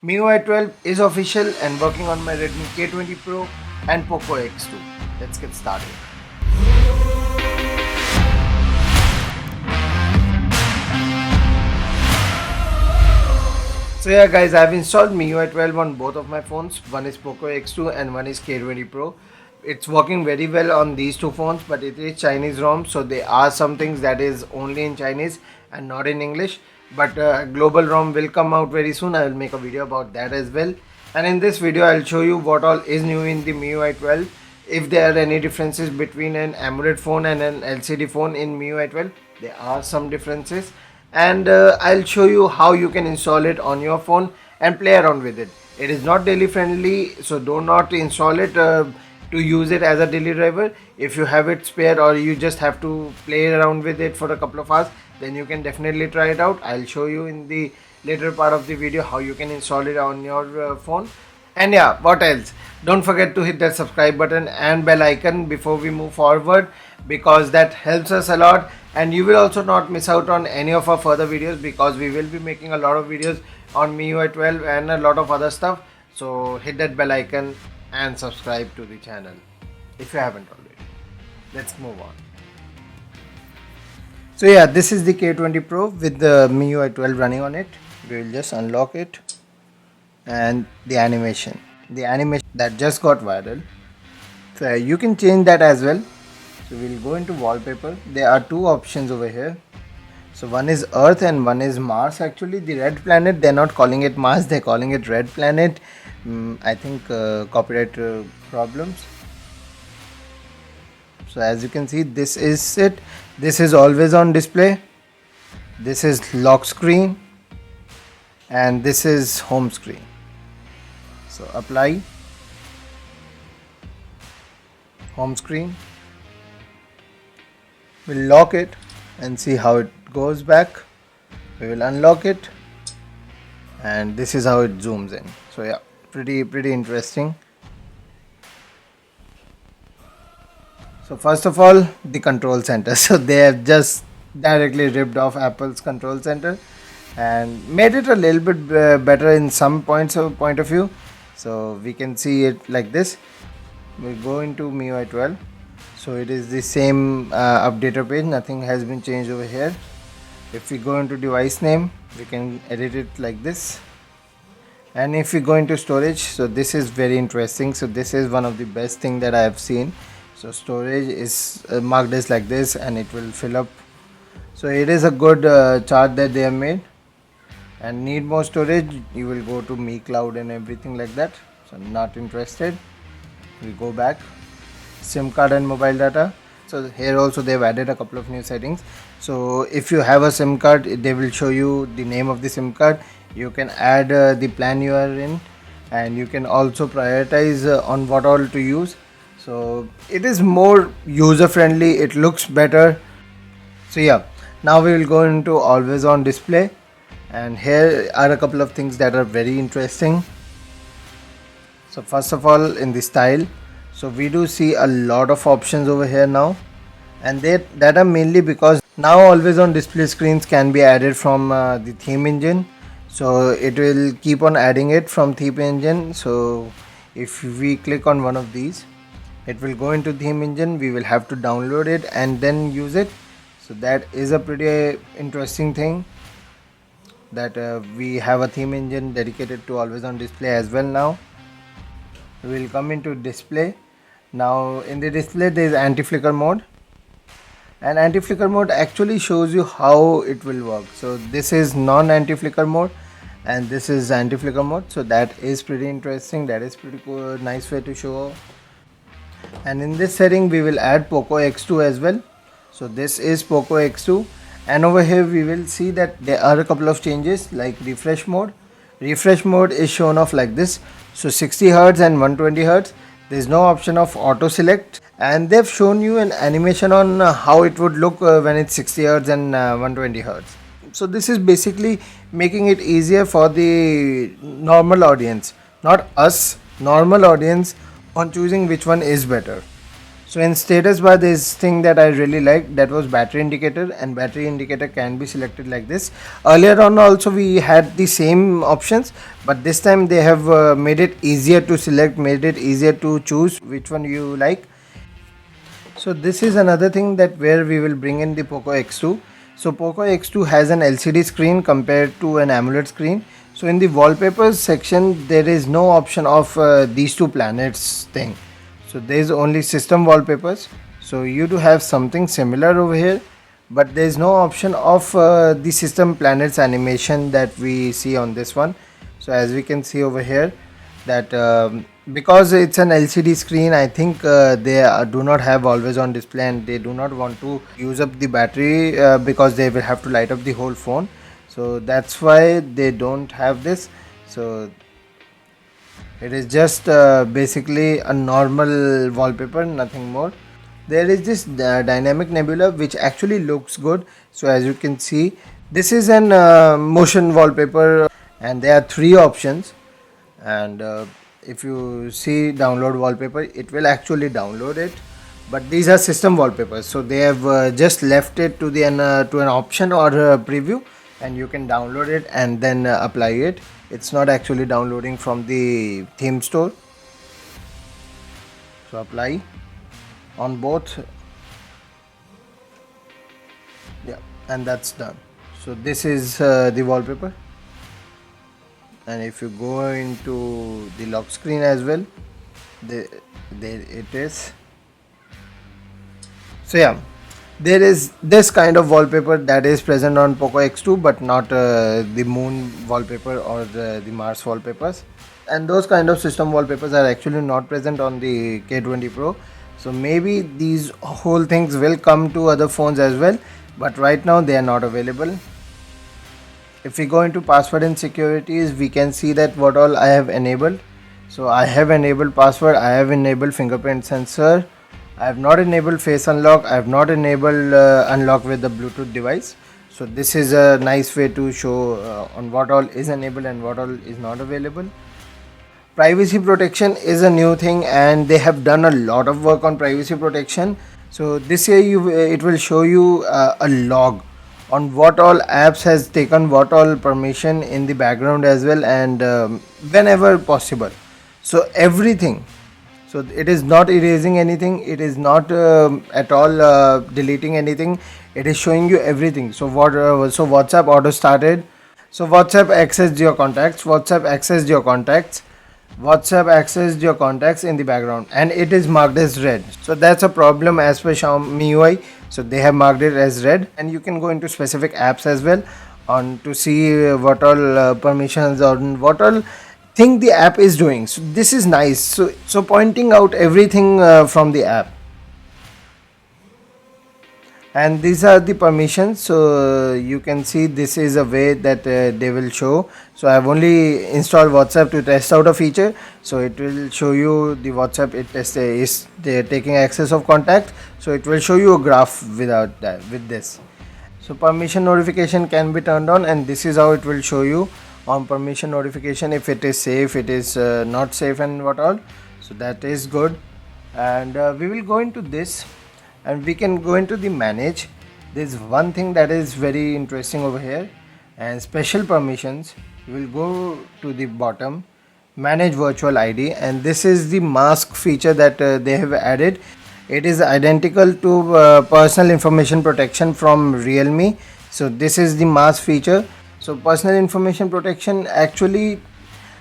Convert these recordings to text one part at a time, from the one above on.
MIUI 12 is official and working on my Redmi K20 Pro and Poco X2. Let's get started. So yeah guys, I've installed MIUI 12 on both of my phones. One is Poco X2 and one is K20 Pro. It's working very well on these two phones, but it is Chinese ROM, so there are some things that is only in Chinese and not in English. But global ROM will come out very soon. I will make a video about that as well. And in this video, I'll show you what all is new in the MIUI 12. If there are any differences between an AMOLED phone and an LCD phone in MIUI 12, there are some differences. And I'll show you how you can install it on your phone and play around with it. It is not daily friendly, so do not install it to use it as a daily driver. If you have it spare or you just have to play around with it for a couple of hours, then you can definitely try it out. I'll show you in the later part of the video how you can install it on your phone. And yeah, what else, don't forget to hit that subscribe button and bell icon before we move forward, because that helps us a lot, and you will also not miss out on any of our further videos, because we will be making a lot of videos on MIUI 12 and a lot of other stuff. So hit that bell icon and subscribe to the channel if you haven't already. Let's move on. So yeah, this is the K20 Pro with the MIUI 12 running on it. We will just unlock it, and the animation that just got viral, so you can change that as well. So we'll go into wallpaper. There are two options over here. So one is Earth and one is Mars. Actually the red planet, they're not calling it Mars, they're calling it red planet. I think copyright problems. So as you can see, this is it. This is always on display, this is lock screen, and this is home screen. So apply, home screen, we'll lock it and see how it goes back. We will unlock it, and this is how it zooms in. So yeah, pretty interesting. So first of all, the control center. So they have just directly ripped off Apple's control center and made it a little bit better in some point of view. So we can see it like this. We'll go into MIUI 12. So it is the same updater page, nothing has been changed over here. If we go into device name, we can edit it like this. And if we go into storage, so this is very interesting. So this is one of the best thing that I have seen. So storage is marked as like this, and it will fill up. So it is a good chart that they have made. And need more storage, you will go to Mi Cloud and everything like that. So not interested. We go back, SIM card and mobile data. So here also they've added a couple of new settings. So if you have a SIM card, they will show you the name of the SIM card. You can add the plan you are in, and you can also prioritize on what all to use. So it is more user friendly, it looks better. So yeah, now we will go into always on display, and here are a couple of things that are very interesting. So first of all, in the style, so we do see a lot of options over here now, and that are mainly because now always on display screens can be added from the theme engine. So it will keep on adding it from theme engine. So if we click on one of these, it will go into theme engine. We will have to download it and then use it. So that is a pretty interesting thing, that we have a theme engine dedicated to always on display as well. Now we will come into display. Now in the display there is anti-flicker mode, and anti-flicker mode actually shows you how it will work. So this is non-anti-flicker mode and this is anti-flicker mode. So that is pretty interesting, that is pretty cool, nice way to show. And in this setting we will add Poco X2 as well. So this is Poco X2, and over here we will see that there are a couple of changes, like refresh mode. Refresh mode is shown off like this. So 60 Hz and 120 Hz. There is no option of auto select, and they've shown you an animation on how it would look when it's 60 Hz and 120 Hz. So this is basically making it easier for the normal audience, not us, normal audience, on choosing which one is better. So in status bar, this thing that I really like, that was battery indicator, and battery indicator can be selected like this. Earlier on also we had the same options, but this time they have made it easier to select, made it easier to choose which one you like. So this is another thing that where we will bring in the Poco X2. So Poco X2 has an LCD screen compared to an AMOLED screen. So in the wallpapers section, there is no option of these two planets thing. So there is only system wallpapers. So you do have something similar over here, but there is no option of the system planets animation that we see on this one. So as we can see over here, that because it's an LCD screen, I think they do not have always on display, and they do not want to use up the battery because they will have to light up the whole phone. So that's why they don't have this. So it is just basically a normal wallpaper, nothing more. There is this dynamic nebula which actually looks good. So as you can see, this is an motion wallpaper, and there are three options. And if you see download wallpaper, it will actually download it, but these are system wallpapers, so they have just left it to the to an option or preview, and you can download it and then apply it. It's not actually downloading from the theme store. So apply on both, yeah, and that's done. So this is the wallpaper, and if you go into the lock screen as well, there it is. So yeah, there is this kind of wallpaper that is present on Poco X2, but not the moon wallpaper or the Mars wallpapers, and those kind of system wallpapers are actually not present on the K20 Pro. So maybe these whole things will come to other phones as well, but right now they are not available. If we go into password and securities, we can see that what all I have enabled. So I have enabled password, I have enabled fingerprint sensor, I have not enabled face unlock, I have not enabled unlock with the Bluetooth device. So this is a nice way to show on what all is enabled and what all is not available. Privacy protection is a new thing, and they have done a lot of work on privacy protection. So this here it will show you a log on what all apps has taken what all permission in the background as well, and whenever possible. So everything. So it is not erasing anything, it is not at all deleting anything, it is showing you everything. So so WhatsApp auto started, so WhatsApp accessed your contacts, WhatsApp accessed your contacts in the background, and it is marked as red. So that's a problem as per Xiaomi UI. So they have marked it as red, and you can go into specific apps as well on to see what all permissions or what all thing the app is doing. So this is nice. So pointing out everything from the app, and these are the permissions. So you can see this is a way that they will show. So I have only installed WhatsApp to test out a feature, so it will show you the WhatsApp it is taking access of contact. So it will show you a graph without that with this. So permission notification can be turned on, and this is how it will show you on permission notification if it is safe, it is not safe, and what all. So that is good. And we will go into this, and we can go into the manage. There's one thing that is very interesting over here, and special permissions. You will go to the bottom, manage virtual ID, and this is the mask feature that they have added. It is identical to personal information protection from Realme. So this is the mask feature. So personal information protection actually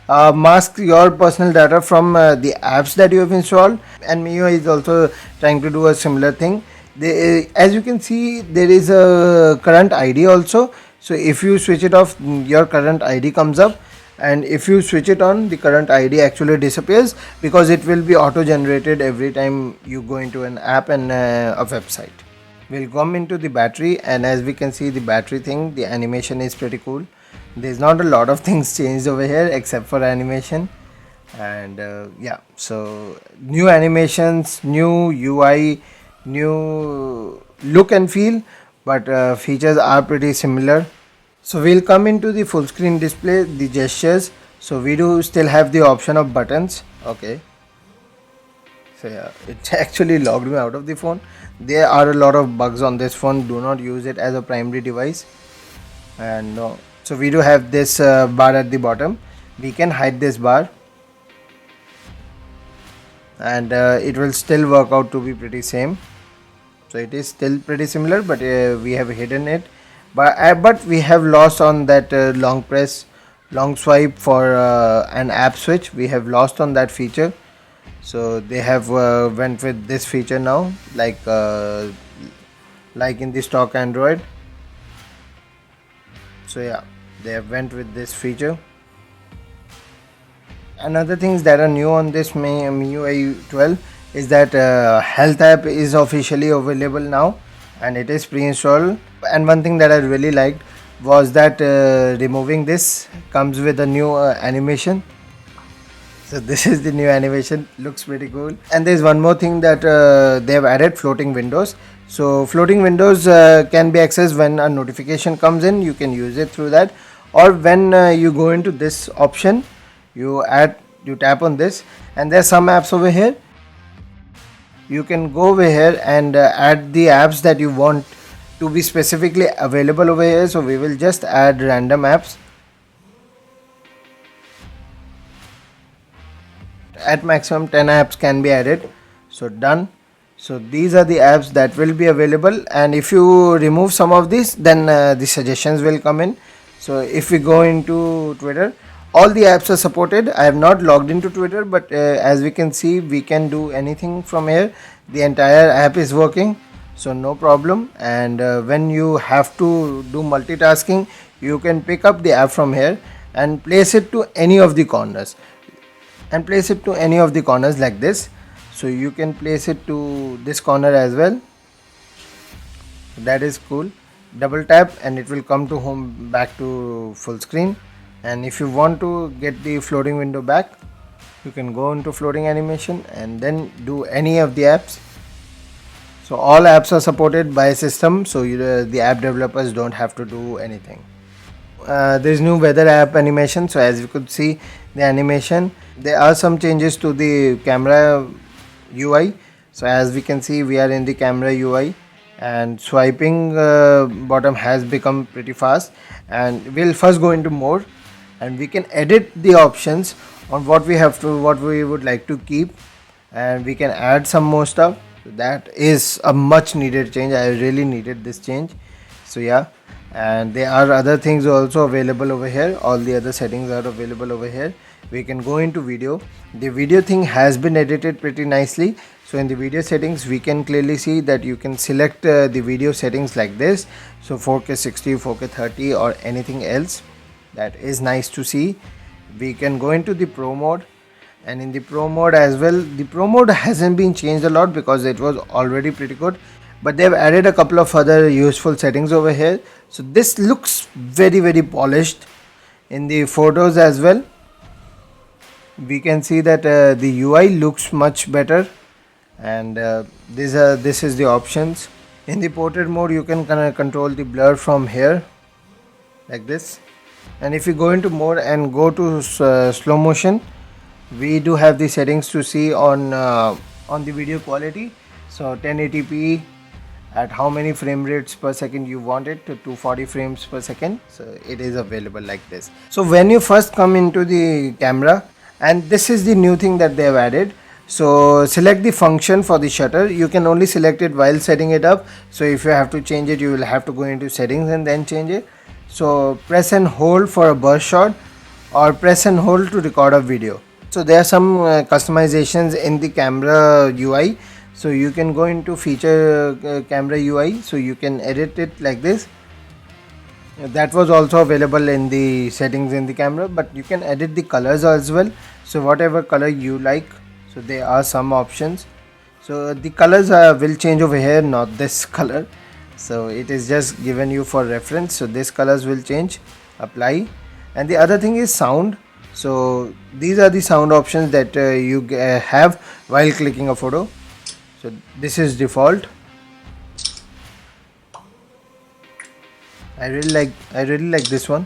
mask your personal data from the apps that you have installed, and MIUI is also trying to do a similar thing. As you can see, there is a current ID also. So if you switch it off, your current ID comes up, and if you switch it on, the current ID actually disappears, because it will be auto generated every time you go into an app and a website. We'll come into the battery, and as we can see, the battery thing, the animation is pretty cool. There's not a lot of things changed over here except for animation, and yeah, so new animations, new UI, new look and feel, but features are pretty similar. So we'll come into the full screen display, the gestures. So we do still have the option of buttons. Okay, So yeah, it actually logged me out of the phone. There are a lot of bugs on this phone. Do not use it as a primary device. And so we do have this bar at the bottom. We can hide this bar, and it will still work out to be pretty same. So it is still pretty similar, but we have hidden it. But we have lost on that long swipe for an app switch. We have lost on that feature. So they have went with this feature now, like in the stock Android. So yeah, they have went with this feature. Another things that are new on this MIUI 12 is that health app is officially available now, and it is pre-installed. And one thing that I really liked was that removing this comes with a new animation. So this is the new animation, looks pretty cool. And there's one more thing that they have added: floating windows. So floating windows can be accessed when a notification comes in. You can use it through that, or when you go into this option, you tap on this, and there's some apps over here. You can go over here and add the apps that you want to be specifically available over here. So we will just add random apps. At maximum 10 apps can be added. So done. So these are the apps that will be available, and if you remove some of these, then the suggestions will come in. So if we go into Twitter, all the apps are supported. I have not logged into Twitter, but as we can see, we can do anything from here. The entire app is working, so no problem. And when you have to do multitasking, you can pick up the app from here and place it to any of the corners, like this. So you can place it to this corner as well. That is cool. Double tap and it will come to home, back to full screen. And if you want to get the floating window back, you can go into floating animation and then do any of the apps. So all apps are supported by system, so the app developers don't have to do anything. There's new weather app animation. So as you could see the animation, there are some changes to the camera UI. So as we can see, we are in the camera UI, and swiping bottom has become pretty fast. And we'll first go into more, and we can edit the options on what we would like to keep, and we can add some more stuff. That is a much needed change. I really needed this change. So yeah, and there are other things also available over here. All the other settings are available over here. We can go into video. The video thing has been edited pretty nicely. So in the video settings, we can clearly see that you can select the video settings like this. So 4K 60, 4K 30, or anything else. That is nice to see. We can go into the pro mode, and in the pro mode as well, the pro mode hasn't been changed a lot because it was already pretty good, but they've added a couple of other useful settings over here. So this looks very polished. In the photos as well, we can see that the UI looks much better, and this is the options. In the portrait mode, you can control the blur from here like this. And if you go into more and go to slow motion, we do have the settings to see on the video quality. So 1080p at how many frame rates per second you want it, to 240 frames per second. So it is available like this. So when you first come into the camera, and this is the new thing that they have added. So select the function for the shutter. You can only select it while setting it up. So if you have to change it, you will have to go into settings and then change it. So press and hold for a burst shot, or press and hold to record a video. So there are some customizations in the camera UI. So you can go into feature camera UI, so you can edit it like this. That was also available in the settings in the camera, but you can edit the colors as well. So whatever color you like. So there are some options. So the colors will change over here, not this color. So it is just given you for reference. So this colors will change. Apply. And the other thing is sound. So these are the sound options that you have while clicking a photo. So this is default. I really like this one.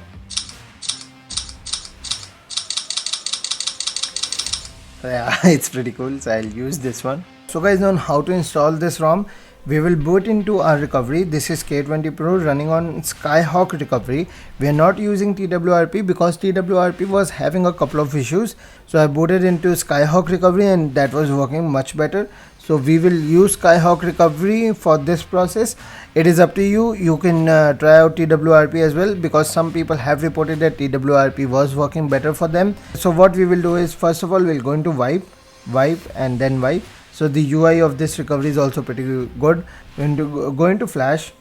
Yeah, it's pretty cool, so I'll use this one. So guys, on how to install this ROM, we will boot into our recovery. This is K20 Pro running on Skyhawk recovery. We are not using TWRP because TWRP was having a couple of issues, so I booted into Skyhawk recovery and that was working much better. So we will use Skyhawk recovery for this process. It is up to you. You can try out TWRP as well, because some people have reported that TWRP was working better for them. So what we will do is, first of all, we'll go into wipe and then wipe. So the UI of this recovery is also pretty good. Going to go into flash.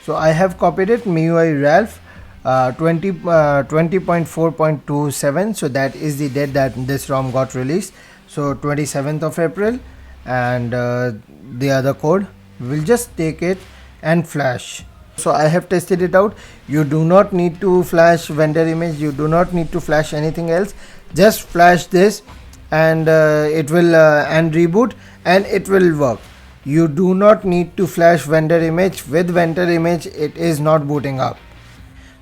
So I have copied it, MIUI Ralph 20.4.27. So that is the date that this ROM got released. So 27th of April. And the other code, we'll just take it and flash. So I have tested it out. You do not need to flash vendor image, you do not need to flash anything else. Just flash this and it will and reboot and it will work. You do not need to flash vendor image. With vendor image it is not booting up.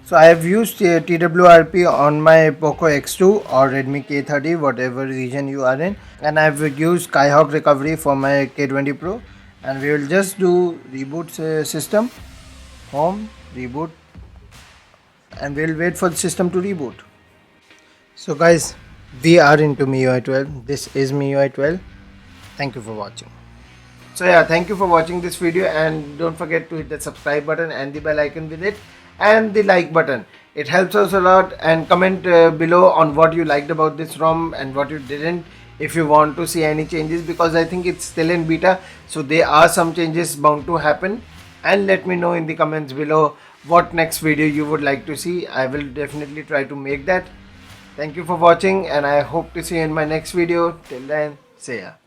So I have used TWRP on my Poco X2 or Redmi K30, whatever region you are in, and I have used Skyhawk recovery for my K20 Pro. And we will just do reboot system, home, reboot, and we will wait for the system to reboot. So guys, we are into MIUI 12. This is MIUI 12. Thank you for watching. So yeah, thank you for watching this video, and don't forget to hit the subscribe button and the bell icon with it, and the like button. It helps us a lot. And comment below on what you liked about this ROM and what you didn't, if you want to see any changes, because I think it's still in beta, so there are some changes bound to happen. And let me know in the comments below what next video you would like to see. I will definitely try to make that. Thank you for watching, and I hope to see you in my next video. Till then, see ya.